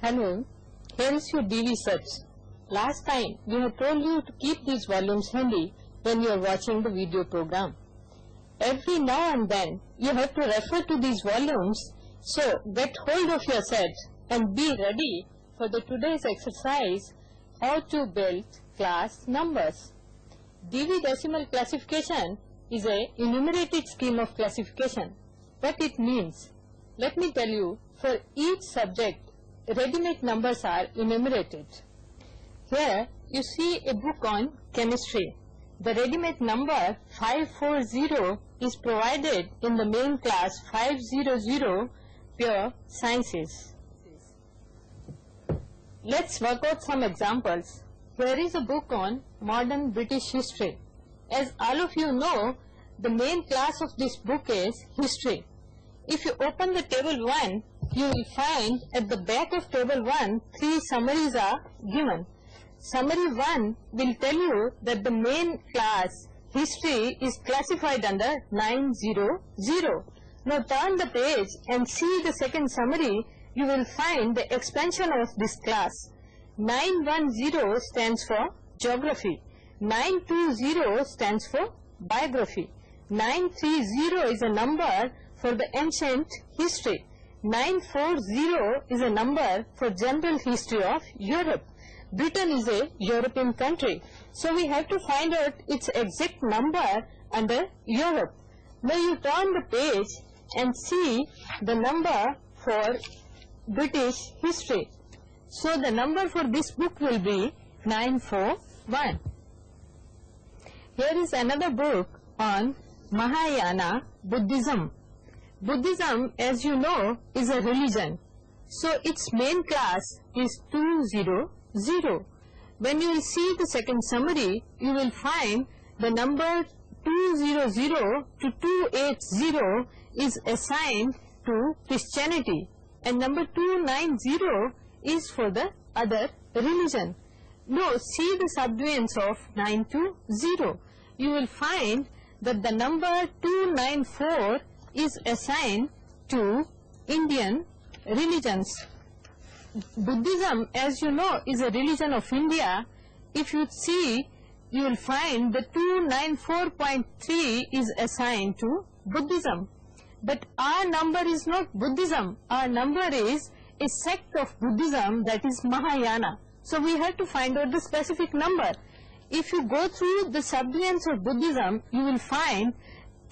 Hello, here is your DV sets. Last time we had told you to keep these volumes handy when you are watching the video program. Every now and then you have to refer to these volumes, so get hold of your set and be ready for the today's exercise, how to build class numbers. DV decimal classification is a enumerated scheme of classification. What it means? Let me tell you, for each subject, ready-made numbers are enumerated. Here you see a book on chemistry. The ready-made number 540 is provided in the main class 500 Pure Sciences. Let's work out some examples. Here is a book on modern British history. As all of you know, the main class of this book is history. If you open the table 1, you will find at the back of table 1, 3 summaries are given. Summary 1 will tell you that the main class history is classified under 900. Now turn the page and see the second summary. You will find the expansion of this class. 910 stands for geography. 920 stands for biography. 930 is a number for the ancient history. 940 is a number for general history of Europe. Britain is a European country, so we have to find out its exact number under Europe. Now you turn the page and see the number for British history. So the number for this book will be 941. Here is another book on Mahayana Buddhism. Buddhism, as you know, is a religion. So its main class is 200. When you will see the second summary, you will find the number 200 to 280 is assigned to Christianity, and number 290 is for the other religion. Now see the subdomains of 920. You will find that the number 294 is assigned to Indian religions. Buddhism, as you know, is a religion of India. If you see, you will find the 294.3 is assigned to Buddhism. But our number is not Buddhism. Our number is a sect of Buddhism, that is Mahayana. So we have to find out the specific number. If you go through the subdomains of Buddhism, you will find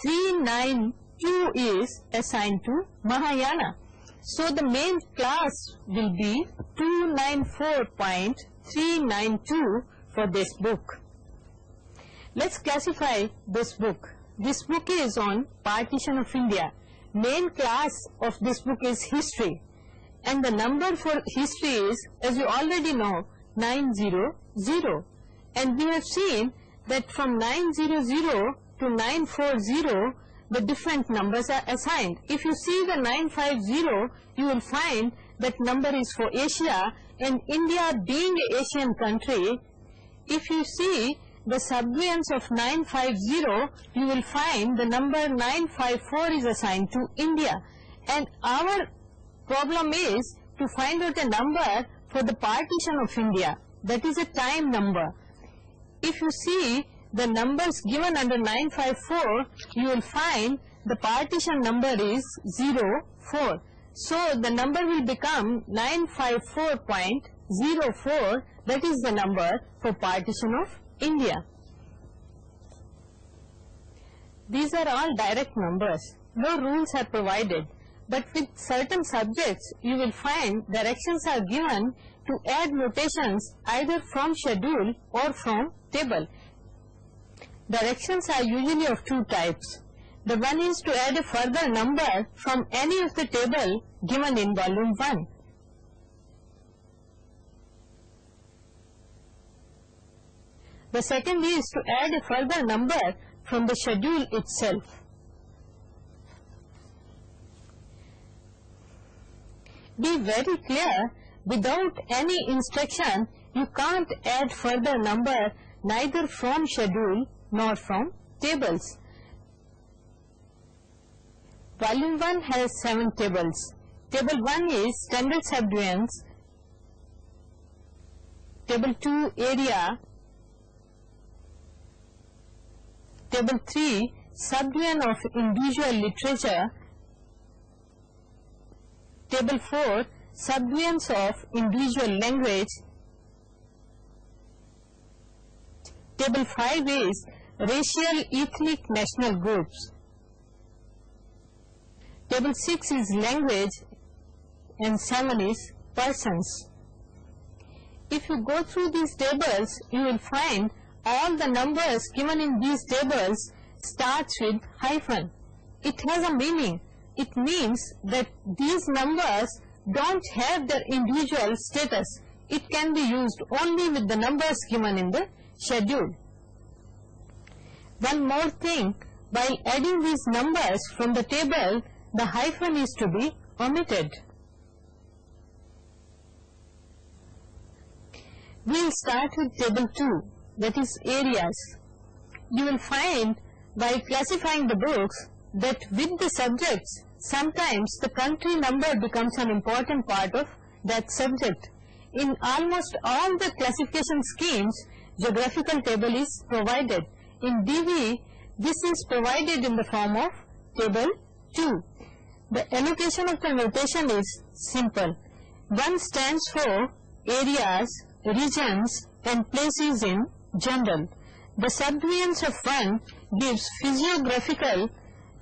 392 is assigned to Mahayana. So the main class will be 294.392 for this book. Let's classify this book. This book is on partition of India. Main class of this book is history. And the number for history is, as you already know, 900. And we have seen that from 900 to 940, the different numbers are assigned. If you see the 950, you will find that number is for Asia, and India being an Asian country, if you see the subdomains of 950, you will find the number 954 is assigned to India. And our problem is to find out a number for the partition of India, that is a time number. If you see the numbers given under 954, you will find the partition number is 04. So the number will become 954.04. That is the number for partition of India. These are all direct numbers. No rules are provided. But with certain subjects, you will find directions are given to add notations either from schedule or from table. Directions are usually of two types. The one is to add a further number from any of the table given in volume 1. The second is to add a further number from the schedule itself. Be very clear, without any instruction, you can't add further number neither from schedule nor from tables. Volume 1 has 7 tables. Table 1 is standard subdomains Table 2 area. Table 3 subdivision of individual literature. Table 4 subdivisions of individual language. Table 5 is racial, ethnic, national groups. Table 6 is language and 7 is persons. If you go through these tables, you will find all the numbers given in these tables starts with hyphen. It has a meaning. It means that these numbers don't have their individual status. It can be used only with the numbers given in the schedule. One more thing, while adding these numbers from the table, the hyphen is to be omitted. We will start with table 2, that is areas. You will find by classifying the books that with the subjects, sometimes the country number becomes an important part of that subject. In almost all the classification schemes, geographical table is provided. In DV, this is provided in the form of table 2. The allocation of the notation is simple. 1 stands for areas, regions and places in general. The subdivisions of 1 gives physiographical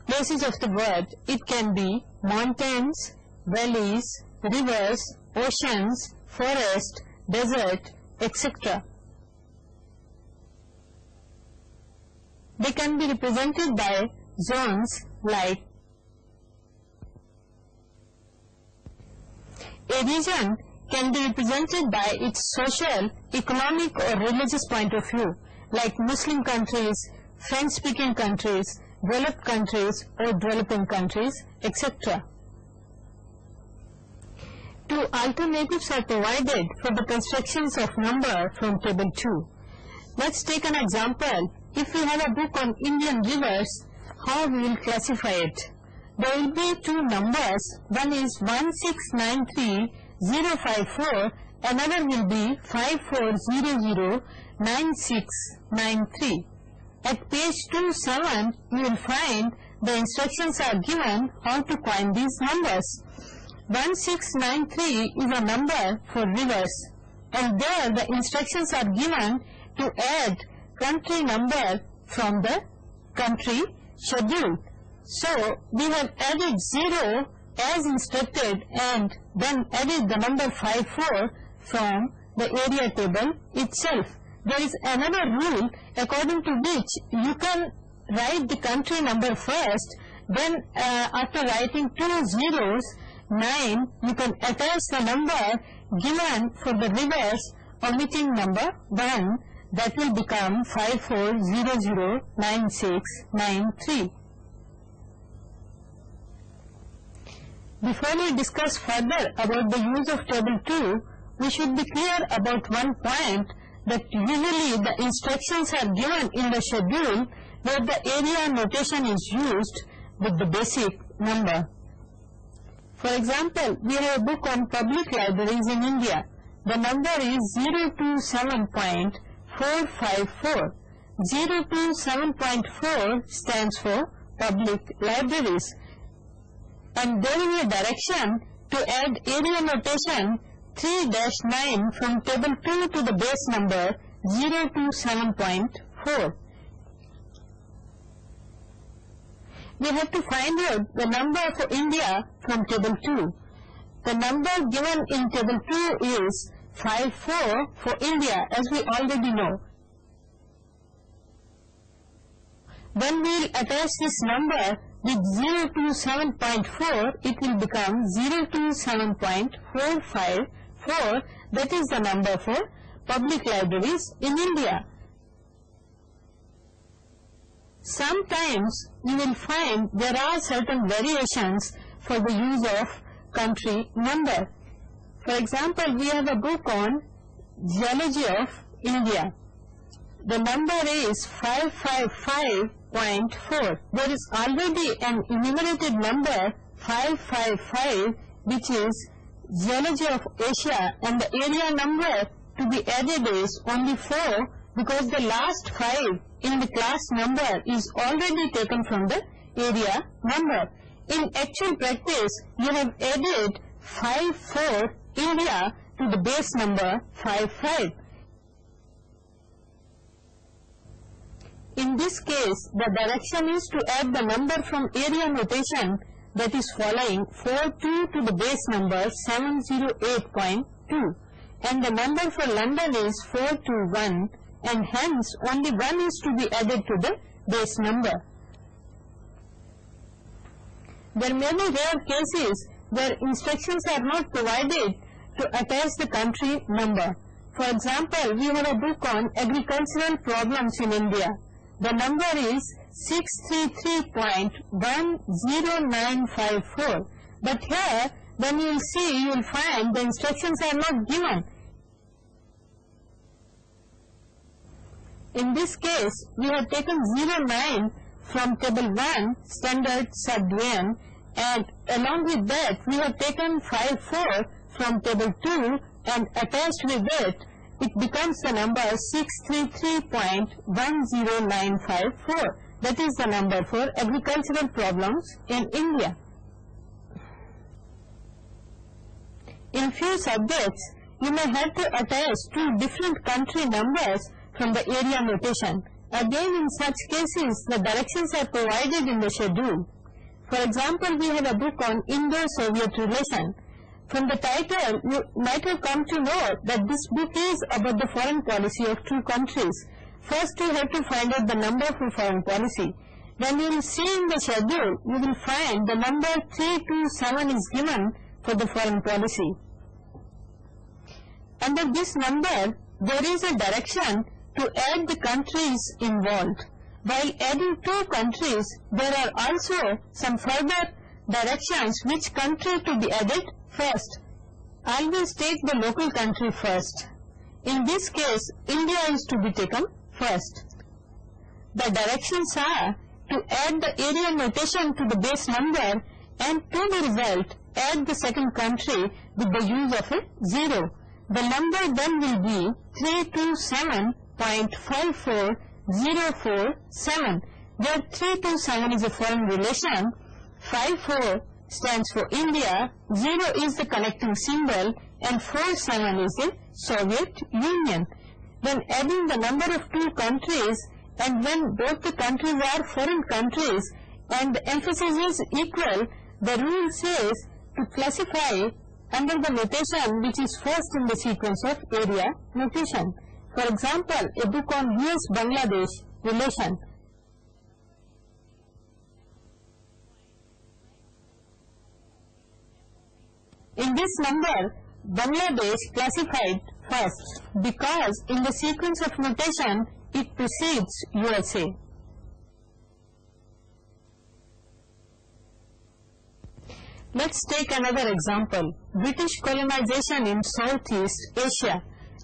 places of the word. It can be mountains, valleys, rivers, oceans, forest, desert, etc. They can be represented by zones like a region can be represented by its social, economic or religious point of view, like Muslim countries, French-speaking countries, developed countries or developing countries, etc. 2 alternatives are provided for the constructions of number from table 2. Let's take an example. If we have a book on Indian rivers, how we will classify it? There will be 2 numbers. One is 1693054, another will be 54009693. At page 27, you will find the instructions are given how to coin these numbers. 1693 is a number for rivers, and there the instructions are given to add country number from the country schedule. So we have added 0 as instructed and then added the number 54 from the area table itself. There is another rule according to which you can write the country number first, then after writing 2 zeros, 9, you can attach the number given for the rivers omitting number 1. That will become 54009693. Before we discuss further about the use of table 2, we should be clear about one point, that usually the instructions are given in the schedule where the area notation is used with the basic number. For example, we have a book on public libraries in India. The number is 027.454. 027.4 stands for public libraries. And there is a direction to add area notation 3-9 from table 2 to the base number 027.4. We have to find out the number for India from table 2. The number given in table 2 is 54 for India, as we already know. When we will attach this number with 027.4, it will become 027.454. That is the number for public libraries in India. Sometimes you will find there are certain variations for the use of country number. For example, we have a book on geology of India. The number is 555.4. There is already an enumerated number 555, which is geology of Asia, and the area number to be added is only 4 because the last 5 in the class number is already taken from the area number. In actual practice, you have added 5, 4 India to the base number 5, 5. In this case, the direction is to add the number from area notation, that is following 42 to the base number 708.2, and the number for London is 421, and hence only 1 is to be added to the base number. There may be rare cases where instructions are not provided to attach the country number. For example, we have a book on agricultural problems in India. The number is 633.10954. But here, when you will see, you will find the instructions are not given. In this case, we have taken 09 from table 1, standard subdivision, and along with that, we have taken 54 from table 2, and attached with it, it becomes the number 633.10954. That is the number for agricultural problems in India. In few subjects, you may have to attach 2 different country numbers from the area notation. Again, in such cases, the directions are provided in the schedule. For example, we have a book on Indo-Soviet relation. From the title, you might have come to know that this book is about the foreign policy of 2 countries. First, you have to find out the number for foreign policy. When you will see in the schedule, you will find the number 327 is given for the foreign policy. Under this number, there is a direction to add the countries involved. While adding 2 countries, there are also some further directions which country to be added first. Always take the local country first. In this case, India is to be taken first. The directions are to add the area notation to the base number, and to the result, add the second country with the use of a 0. The number then will be 327.54047. Where 327 is a foreign relation, 54 stands for India, 0 is the connecting symbol, and 47 is the Soviet Union. When adding the number of 2 countries, and when both the countries are foreign countries and the emphasis is equal, the rule says to classify under the notation which is first in the sequence of area notation. For example, a book on US-Bangladesh relation. In this number, Bangladesh classified first because in the sequence of notation, it precedes USA. Let's take another example, British colonization in Southeast Asia.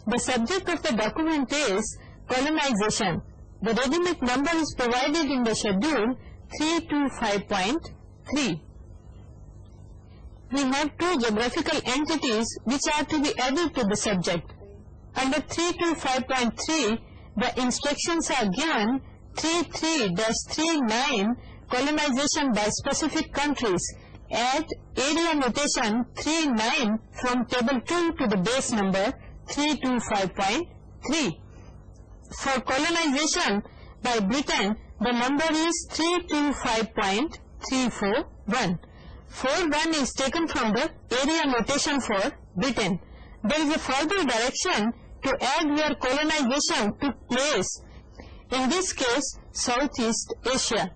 The subject of the document is colonization. The ready-made number is provided in the schedule 325.3. We have 2 geographical entities which are to be added to the subject. Under 325.3, the instructions are given 33-39 colonization by specific countries. Add area notation 39 from table 2 to the base number 325.3. For colonization by Britain, the number is 325.341. 41 is taken from the area notation for Britain. There is a further direction to add where colonization took place. In this case, Southeast Asia.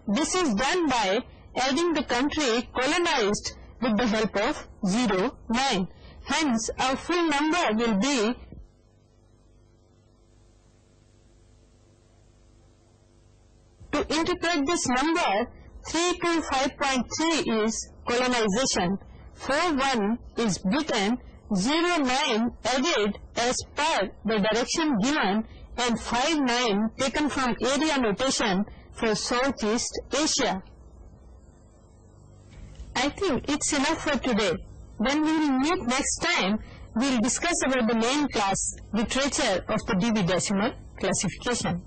This is done by adding the country colonized with the help of 09. Hence, our full number will be to interpret this number. 325.3 is colonization, 41 is Britain, 09 added as per the direction given, and 59 taken from area notation for Southeast Asia. I think it's enough for today. When we will meet next time, we'll discuss about the main class, literature of the Dewey Decimal Classification.